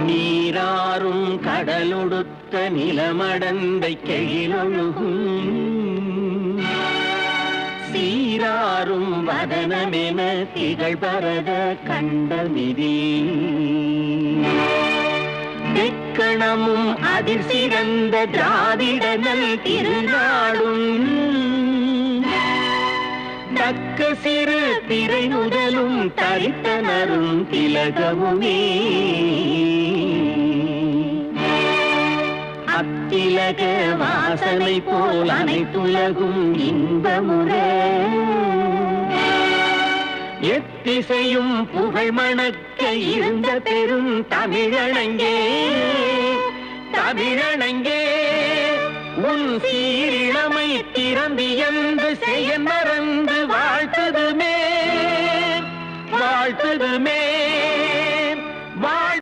நீராறும் கடலொடுத்த நிலமடந்தை கெழிலொழுகும் சீராறும் வதனமென திகழ்பரத கண்டமிதி தெக்கணமும் அதில் சிறந்த திராவிடனல் திருநாடும் தக்க சிறு திரை முதலும் தரித்தனரும் திலகமுமே அத்திலக வாசனை போல் அனைத்துலகும் இன்பமுற எத்திசையும் புகழ் மணக்க இருந்த பெரும் தமிழனங்கே தமிழனங்கே உன் சீரிழமை திறந்து என்று செய்ய மறந்து வாழ